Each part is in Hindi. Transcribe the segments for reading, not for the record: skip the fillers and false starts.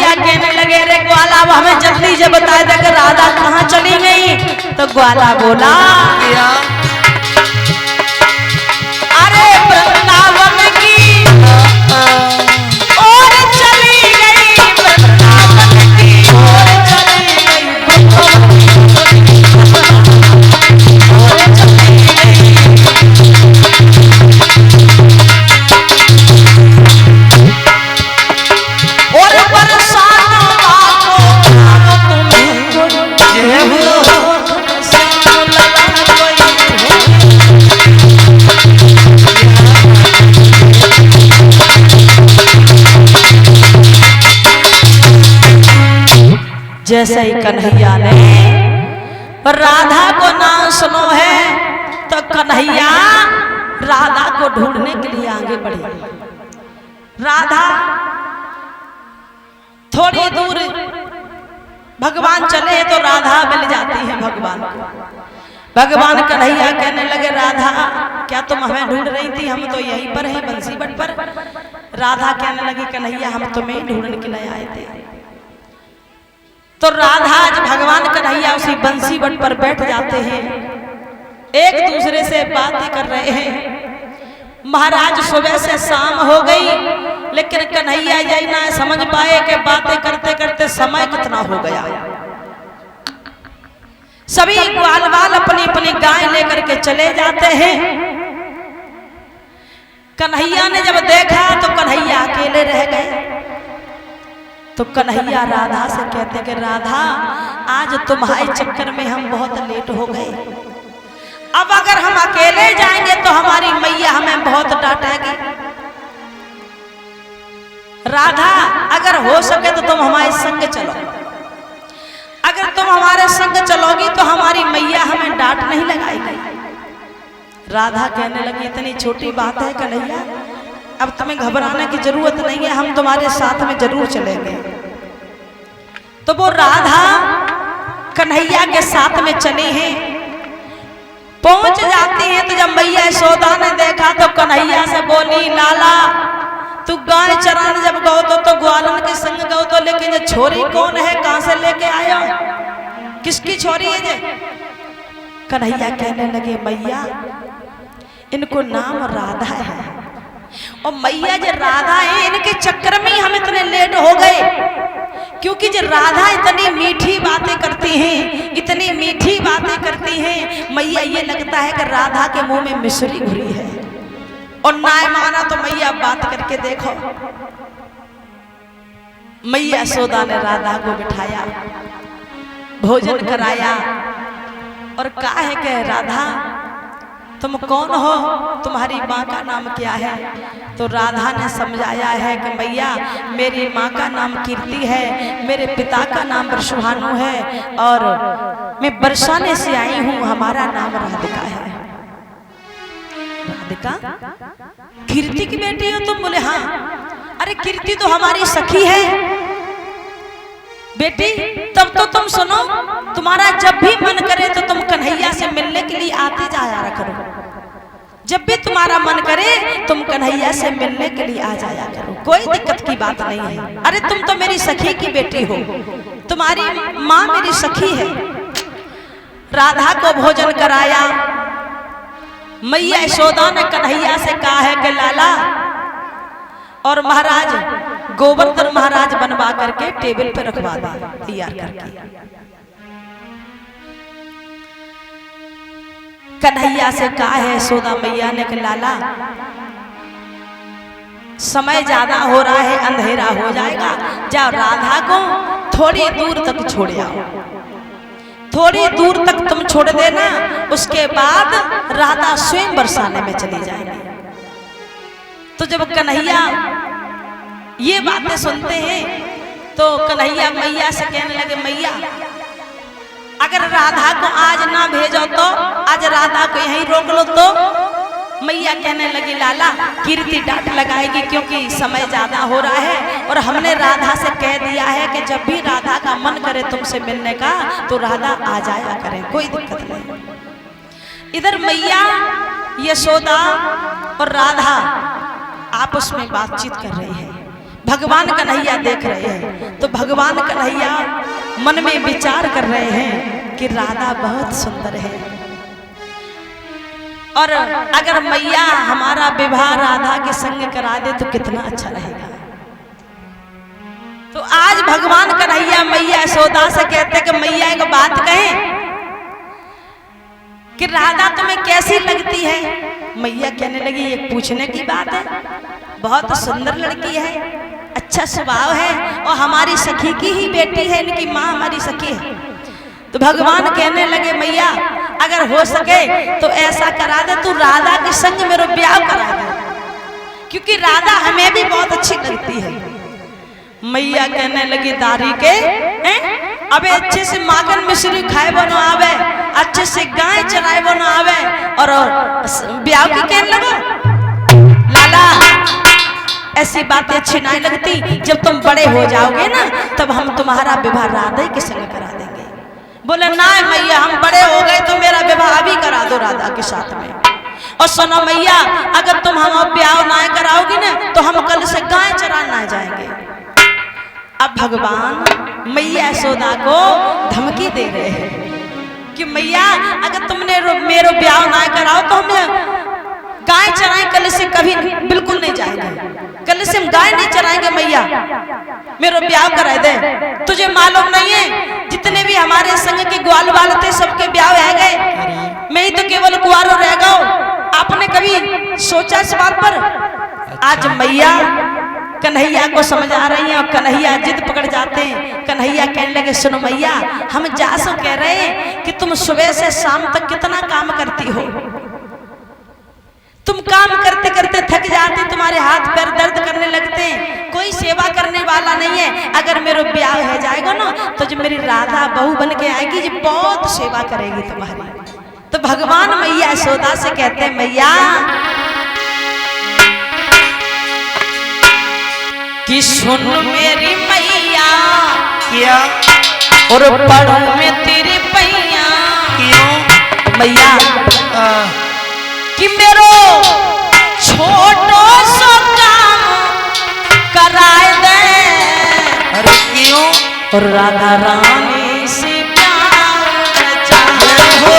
कन्हैया कहने लगे रे ग्वाला हमें जल्दी से बता दे कि राधा कहाँ चली गई। तो ग्वाला बोला अरे वृंदावन की और चली गई, वृंदावन की और चली गई, और चली गई। और बरसाना बाको तुम्हें जैसे ही कन्हैया ने राधा को नाम सुनो है तो कन्हैया राधा को ढूंढने के लिए आगे बढ़े। राधा थोड़ी दूर भगवान चले तो राधा मिल जाती है भगवान को। भगवान कन्हैया कहने लगे राधा क्या तुम हमें ढूंढ रही थी, हम तो यहीं पर हैं बंसी बट पर। राधा कहने लगी कन्हैया हम तुम्हें ढूंढने के लिए आए थे। तो राधा आज भगवान कन्हैया उसी बंसी बट पर बैठ जाते हैं, एक दूसरे से बातें कर रहे हैं। महाराज सुबह से शाम हो गई लेकिन कन्हैया यही ना समझ पाए कि बातें करते करते समय कितना हो गया। सभी ग्वाल वाल अपनी अपनी गाय लेकर के चले जाते हैं। कन्हैया ने जब देखा तो कन्हैया अकेले रह गए। तो कन्हैया राधा से कहते कि राधा आज तुम्हारे चक्कर में हम बहुत लेट हो गए, अब अगर हम अकेले जाएंगे तो हमारी मैया हमें बहुत डांटेगी। राधा अगर हो सके तो तुम हमारे संग चलो, अगर तुम हमारे संग चलोगी तो हमारी मैया हमें डांट नहीं लगाएगी। राधा कहने लगी इतनी छोटी बात है कन्हैया, अब तुम्हें घबराने की जरूरत नहीं है, हम तुम्हारे साथ में जरूर चलेंगे। तो वो राधा कन्हैया के साथ में चली हैं। पहुंच जाती है तो जब मैया यशोदा ने देखा तो कन्हैया से बोली लाला तू गाय चराने जब गो तो ग्वालन के संग गो तो, लेकिन ये छोरी कौन है, कहां से लेके आयो, किसकी छोरी है ये? कन्हैया कहने लगे मैया इनको नाम राधा है, और मैया जो राधा है इनके चक्कर में हम इतने लेट हो गए, क्योंकि जो राधा इतनी मीठी बातें करती हैं, इतनी मीठी बातें करती हैं, मैया ये लगता है कि राधा के मुंह में मिश्री घुरी है। और ना माना तो मैया बात करके देखो। मैया यशोदा ने राधा को बिठाया, भोजन कराया और कहा है कि राधा तुम कौन हो, तुम्हारी माँ का नाम क्या है? तो राधा ने समझाया है कि मैया मेरी माँ का नाम कीर्ति है, मेरे पिता का नाम वृषभानु है और मैं बरसाने से आई हूँ, हमारा नाम राधिका है। राधिका कीर्ति की बेटी हो तुम? बोले हाँ। अरे कीर्ति तो हमारी सखी है बेटी। तब तो तुम सुनो, तुम्हारा जब भी मन करे तो तुम कन्हैया से मिलने के लिए आते जाया करो, जब भी तुम्हारा मन करे तुम कन्हैया से मिलने के लिए आ जाया करो, कोई दिक्कत की बात नहीं है। अरे तुम तो मेरी सखी की बेटी हो, तुम्हारी माँ मेरी सखी है। राधा को भोजन कराया। मैया यशोदा ने कन्हैया से कहा है कि लाला और महाराज गोवर्धन महाराज बनवा करके टेबल पे रखवा दे तैयार करके। कन्हैया से कहा है यशोदा मैया ने कि लाला समय ज्यादा हो रहा है, अंधेरा हो जाएगा, जाओ राधा को थोड़ी दूर तक छोड़ आओ, थोड़ी दूर तक तुम छोड़ देना, उसके बाद राधा स्वयं बरसाने में चली जाएगी। तो जब कन्हैया ये बातें सुनते हैं तो कन्हैया मैया से कहने लगे मैया अगर राधा को आज ना भेजो तो आज राधा को यहीं रोक लो। तो मैया कहने लगी लाला कीर्ति डांट लगाएगी क्योंकि समय ज्यादा हो रहा है और हमने राधा से कह दिया है कि जब भी राधा का मन करे तुमसे मिलने का तो राधा आ जाया करे, कोई दिक्कत नहीं। इधर मैया यशोदा और राधा आपस में बातचीत कर रही है। भगवान कन्हैया देख रहे हैं। तो भगवान कन्हैया मन में विचार कर रहे हैं कि राधा बहुत सुंदर है, और अगर मैया हमारा विवाह राधा के संग करा दे तो कितना अच्छा रहेगा। तो आज भगवान कन्हैया मैया यशोदा से कहते कि मैया एक बात कहें कि राधा तुम्हें कैसी लगती है। मैया कहने लगी ये पूछने की बात है, बहुत सुंदर लड़की है, अच्छा स्वभाव है, और हमारी सखी की ही बेटी है, इनकी माँ हमारी सखी है। तो भगवान कहने लगे मैया अगर हो सके तो ऐसा करा दे, तू राधा के संग मेरा ब्याह करा दे, क्योंकि राधा हमें भी बहुत अच्छी लगती है। मैया कहने लगी दारी के अबे अच्छे से माखन मिश्री खाए बनो आवे, अच्छे से गाय चराए बनो आवे, और ब्याह की कहने लगो। लाला ऐसी बातें अच्छी नहीं लगती, जब तुम बड़े हो जाओगे ना तब हम तुम्हारा विवाह राधा के संग करा देंगे। बोले ना मैया हम बड़े हो गए तो मेरा विवाह अभी करा दो राधा के साथ में। और सुनो मैया अगर तुम हम ब्याह ना कराओगी ना तो हम कल से गाय चराना जाएंगे। अब भगवान मैया यशोदा को धमकी दे रहे हैं कि मैया अगर तुमने मेरो ब्याह ना कराओ तो हम गाय चराएं कल से कभी बिल्कुल नहीं जाएंगे, कल से हम गाय नहीं चराएंगे मैया, मेरो ब्याह करा दे। तुझे मालूम नहीं है जितने भी हमारे संग के ग्वाल वाल थे सबके ब्याह रह गए, मैं ही तो केवल कुंवारा रह गया हूं। आपने कभी सोचा इस बात पर? आज मैया कन्हैया को समझा रही हैं और कन्हैया जिद पकड़ जाते हैं। कन्हैया कहने लगे सुनो मैया हम जासो कह रहे हैं कि तुम सुबह से शाम तक कितना काम करती हो, तुम काम करते करते थक जाते, तुम्हारे हाथ पैर दर्द करने लगते हैं, कोई सेवा करने वाला नहीं है। अगर मेरा ब्याह हो जाएगा ना तो जो मेरी राधा बहू बन के आएगी जो बहुत सेवा करेगी तुम्हारी। तो भगवान मैया यशोदा से कहते हैं मैया कि सुन मेरी मैया क्या और पढ़ो में तेरे पैया क्यों मैया कि मेरो छोटो सो काम कराए दे। अरे क्यों और राधा रानी से प्यार चाहे हो।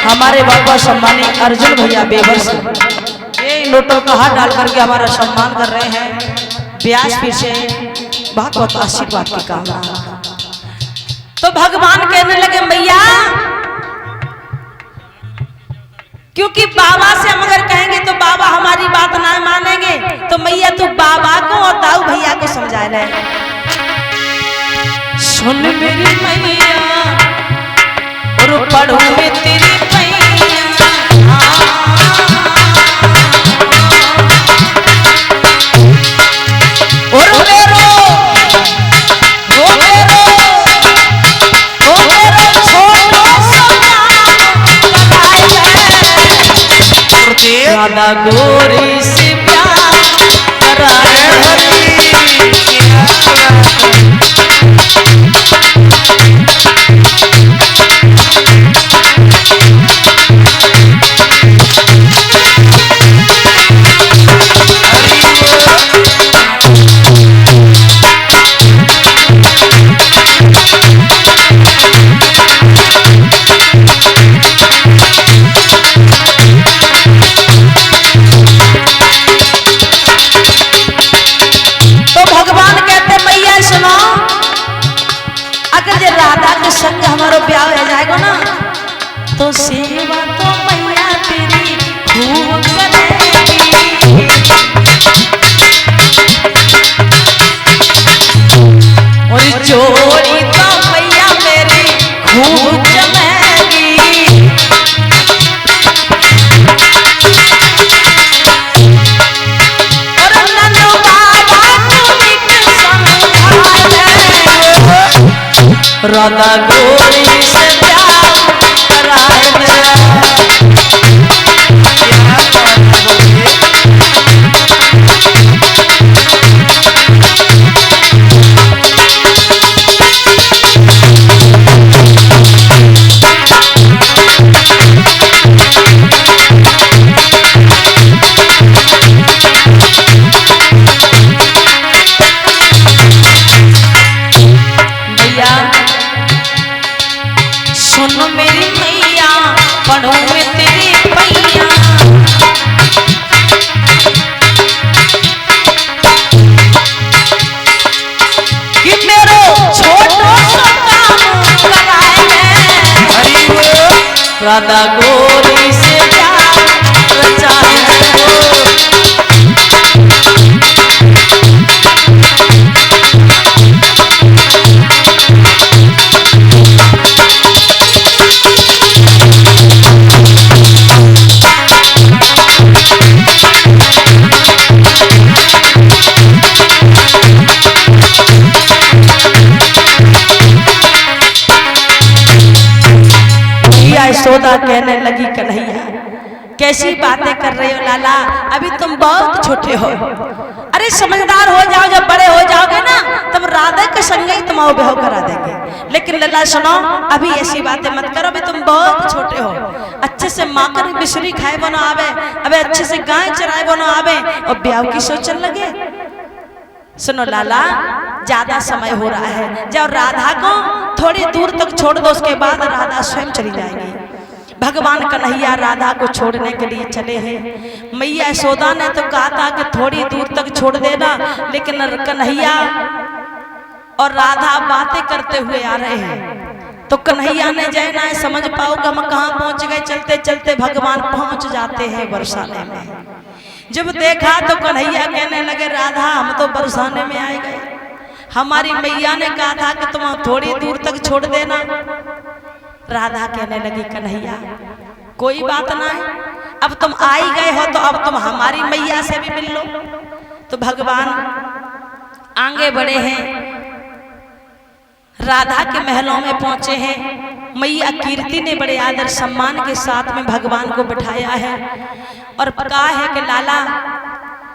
हमारे बाबा सम्मानित अर्जुन भैया बेबस ये नोटों का हाथ डाल करके हमारा सम्मान कर रहे हैं। व्यास पीर से बहुत बहुत आशीर्वाद की कामना। तो भगवान कहने लगे मैया क्योंकि बाबा से हम अगर कहेंगे तो बाबा हमारी बात ना मानेंगे, तो मैया तू बाबा को और दाऊ भैया को समझा रहे। सुन मेरी मैया और पढ़ो में तेरी राधा गोरी से प्यार कराए। संग हमारा ब्याह हो जाएगा ना तो सेवा तो मैया तेरी खूब करेगी। और जोड़ी तो मैया मेरी खूब जमेगी। और नंदू बाबा तुम्हें संग राधा गोरी से प्यार कराए मेरा। क्या बात बोलिए। सुन मेरी मैया पढ़ो में तेरी पैया, कि मेरो छोटो सा काम कराए मैं। राधा गोरी से प्यार रचाए यशोदा कहने लगी कन्हैया कैसी बातें कर रहे हो लाला, अभी तुम बहुत छोटे हो। अरे समझदार हो जाओ, जब बड़े हो जाओगे ना तब राधा के संग ही तुम बेहो करा देंगे। लेकिन लल्ला सुनो, अभी ऐसी बातें मत करो, अभी तुम बहुत छोटे हो। अच्छे से माकर बिसरी खाए बनो आवे, अबे अच्छे से गाय चराए बनो आवे और ब्याह की सोचने लगे। सुनो लाला, ज्यादा समय हो रहा है, जब राधा को थोड़ी दूर तक छोड़ दो, उसके बाद राधा स्वयं चली जाएगी। भगवान कन्हैया राधा को छोड़ने के लिए चले हैं। मैया यशोदा ने तो कहा था कि थोड़ी दूर तक छोड़ देना, लेकिन कन्हैया और राधा बातें करते हुए आ रहे हैं। तो कन्हैया ने जय ना समझ पाओ कि हम कहाँ पहुंच गए। चलते चलते भगवान पहुंच जाते हैं बरसाने में। जब देखा तो कन्हैया कहने लगे राधा हम तो बरसाने में आए गए, हमारी मैया ने कहा था कि तुम थोड़ी दूर तक छोड़ देना। राधा कहने लगी कन्हैया कोई बात ना है, अब तुम आ ही गए हो तो अब तुम हमारी मैया से भी मिल लो। तो भगवान आगे बढ़े हैं, राधा के महलों में पहुंचे हैं। मैया कीर्ति ने बड़े आदर सम्मान के साथ में भगवान को बिठाया है और कहा है कि लाला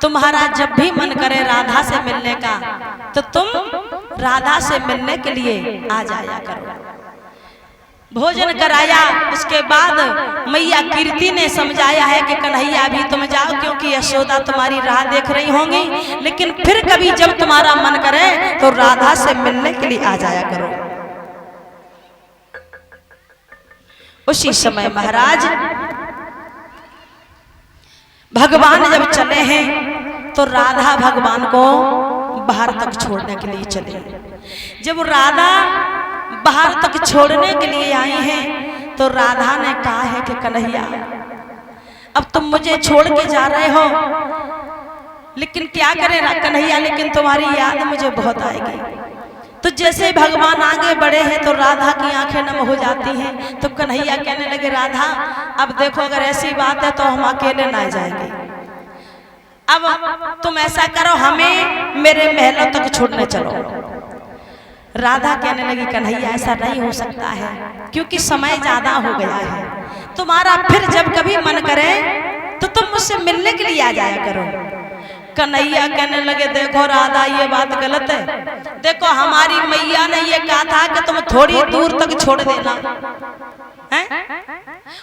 तुम्हारा जब भी मन करे राधा से मिलने का तो तुम राधा से मिलने के लिए आ जाया करो। भोजन कराया, उसके बाद मैया कीर्ति ने समझाया है कि कन्हैया अभी तुम जाओ, क्योंकि यशोदा तुम्हारी राह देख रही होंगी, लेकिन फिर कभी जब तुम्हारा मन करे तो राधा से मिलने के लिए आ जाया करो। उसी समय महाराज भगवान जब चले हैं तो राधा भगवान को बाहर तक छोड़ने के लिए चले। जब राधा बाहर तक छोड़ने के लिए आई हैं तो राधा ने कहा है कि कन्हैया अब तुम मुझे छोड़ के जा रहे हो, लेकिन क्या करें कन्हैया, लेकिन तुम्हारी याद मुझे बहुत आएगी। तो जैसे भगवान आगे बढ़े हैं तो राधा की आंखें नम हो जाती हैं। तो कन्हैया कहने लगे राधा अब देखो अगर ऐसी बात है तो हम अकेले ना जाएंगे, अब तुम ऐसा करो हमें मेरे महलों तक छोड़ने चलो। राधा कहने लगी कन्हैया ऐसा नहीं हो सकता है, क्योंकि समय ज्यादा हो गया है, तुम्हारा फिर जब कभी मन करे तो तुम मुझसे मिलने के लिए आ जाया करो। कन्हैया कहने लगे देखो राधा ये बात गलत है, देखो हमारी मैया ने ये कहा था कि तुम थोड़ी दूर तक छोड़ देना है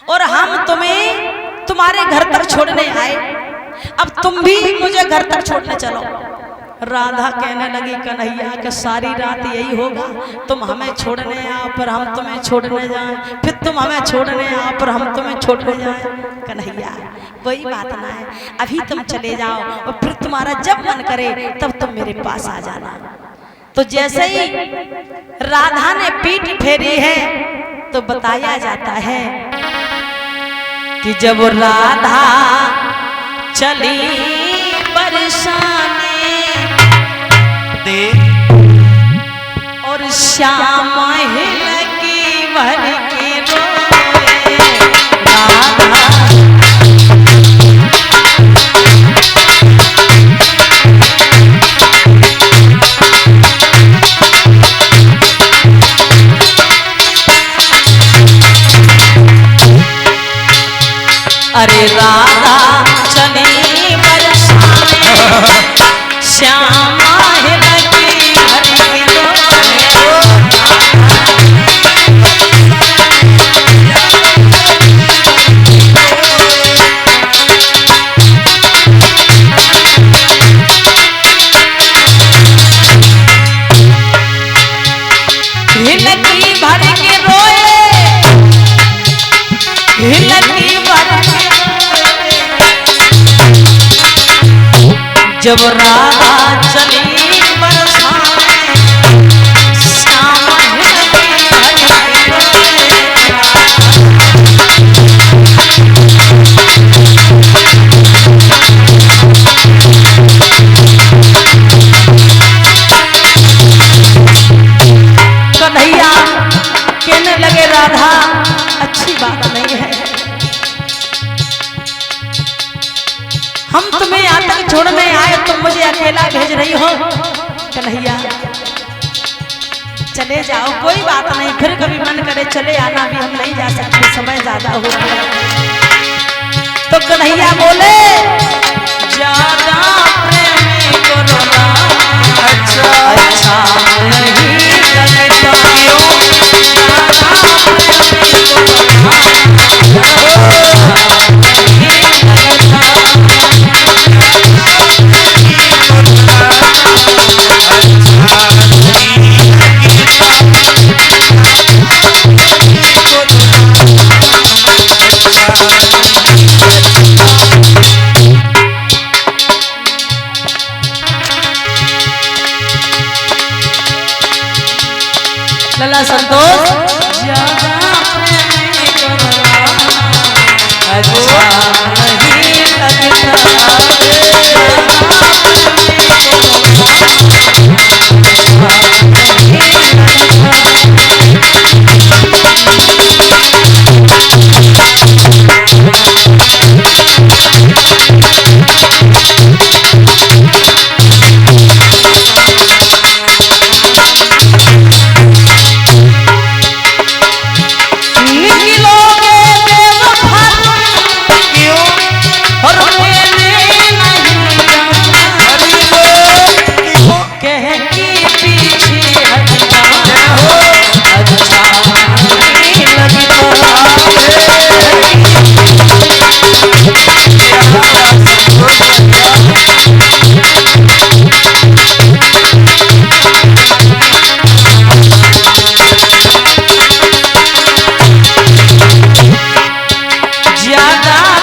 और हम तुम्हें तुम्हारे घर तक छोड़ने आए, अब तुम भी मुझे घर तक छोड़ने चलो। राधा कहने लगी कन्हैया कि सारी रात यही होगा, तुम हमें छोड़ने आओ पर हम तुम्हें छोड़ने जाएं, फिर तुम हमें छोड़ने आओ पर हम तुम्हें छोड़ने जाएं। कन्हैया कोई बात ना है, अभी तुम चले जाओ और फिर तुम्हारा जब मन करे तब तुम मेरे पास आ जाना। तो जैसे ही राधा ने पीठ फेरी है तो बताया जाता है कि जब राधा चली बरसाने और श्याम लगी भर के रोए राधा भर के रोए, हिलकी भर के रोए। जब राधा चली बरसाने, श्याम हिलकी भर के रोए। कन्हैया कहने लगे राधा अच्छी बात नहीं है, हम तुम्हें यहाँ तक छोड़ने आए, तुम मुझे अकेला भेज रही हो। कन्हैया चले जाओ, कोई बात नहीं, फिर कभी मन करे चले आना, भी हम नहीं जा सकते, समय ज्यादा हो गया। तो कन्हैया बोले ज्यादा प्रेमी को रोना अच्छा नहीं लगता, लला संतोष ज्यादा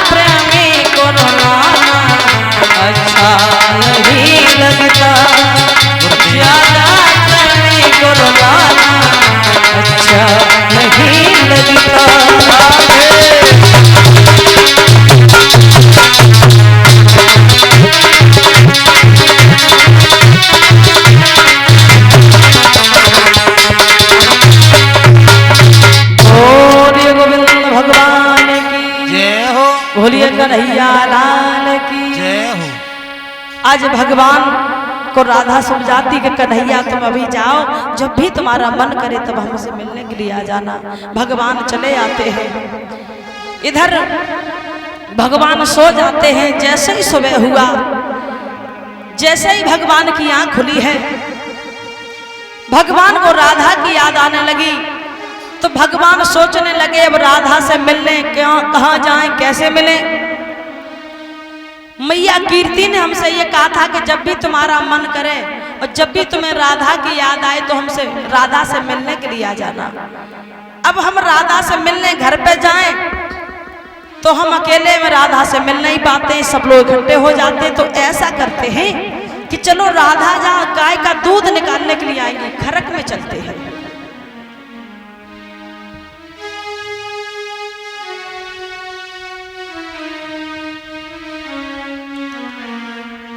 प्रेमी को रोना अच्छा नहीं लगता, बोलिए कन्हैया लाल की जय हो। आज भगवान को राधा समझाती कि कन्हैया तुम अभी जाओ, जब भी तुम्हारा मन करे तब हमसे मिलने के लिए आ जाना। भगवान चले आते हैं, इधर भगवान सो जाते हैं। जैसे ही सुबह हुआ, जैसे ही भगवान की आंख खुली है, भगवान को राधा की याद आने लगी। तो भगवान सोचने लगे अब राधा से मिलने कहाँ जाएं, कैसे मिलें। मैया कीर्ति ने हमसे ये कहा था कि जब भी तुम्हारा मन करे और जब भी तुम्हें राधा की याद आए तो हमसे राधा से मिलने के लिए आ जाना। अब हम राधा से मिलने घर पे जाएं तो हम अकेले में राधा से मिल नहीं पाते, सब लोग इकट्ठे हो जाते। तो ऐसा करते हैं कि चलो राधा जहाँ गाय का दूध निकालने के लिए आएंगी, खरक में चलते हैं।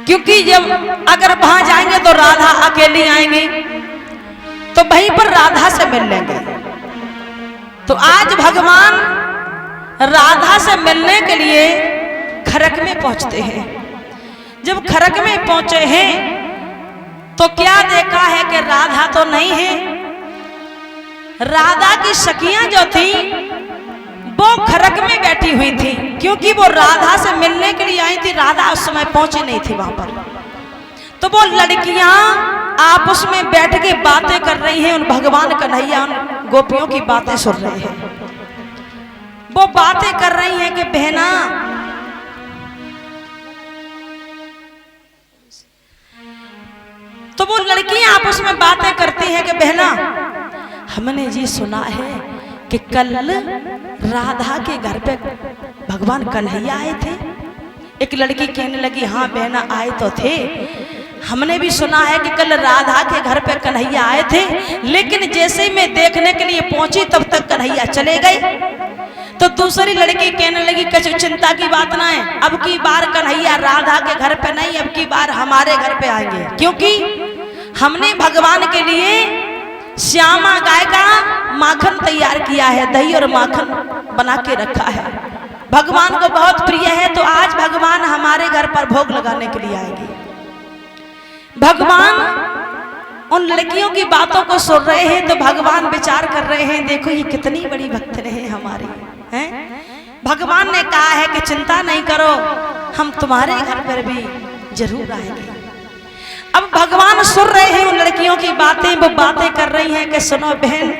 क्योंकि जब अगर वहां जाएंगे तो राधा अकेली आएंगी, तो वहीं पर राधा से मिल लेंगे। तो आज भगवान राधा से मिलने के लिए खरक में पहुंचते हैं। जब खरक में पहुंचे हैं तो क्या देखा है कि राधा तो नहीं है। राधा की सखियां जो थी वो खरक में बैठी हुई थी, क्योंकि वो राधा से मिलने के लिए आई थी। राधा उस समय पहुंची नहीं थी वहां पर। तो वो लड़कियां आपस में बैठ के बातें कर रही हैं। उन भगवान कन्हैया उन गोपियों की बातें सुन रहे हैं। वो बातें कर रही हैं कि बहना तो वो लड़कियां आपस में बातें करती हैं कि बहना हमने जी सुना है कि कल राधा के घर पे भगवान कन्हैया आए थे। एक लड़की कहने लगी हाँ बहना आए तो थे। हमने भी सुना है कि कल राधा के घर पे कन्हैया आए थे, लेकिन जैसे ही मैं देखने के लिए पहुंची तब तक कन्हैया चले गए। तो दूसरी लड़की कहने लगी कुछ चिंता की बात ना है, अब की बार कन्हैया राधा के घर पे नहीं, अब की बार हमारे घर पे आएंगे, क्योंकि हमने भगवान के लिए श्यामा गाय का माखन तैयार किया है, दही और माखन बना के रखा है, भगवान को बहुत प्रिय है। तो आज भगवान हमारे घर पर भोग लगाने के लिए आएंगे। भगवान उन लड़कियों की बातों को सुन रहे हैं तो भगवान विचार कर रहे हैं, देखो ये कितनी बड़ी भक्त है हमारी, हैं? भगवान ने कहा है कि चिंता नहीं करो, हम तुम्हारे घर पर भी जरूर आएंगे। अब भगवान सुन रहे हैं उन लड़कियों की बातें, वो बातें कर रही हैं कि सुनो बहन,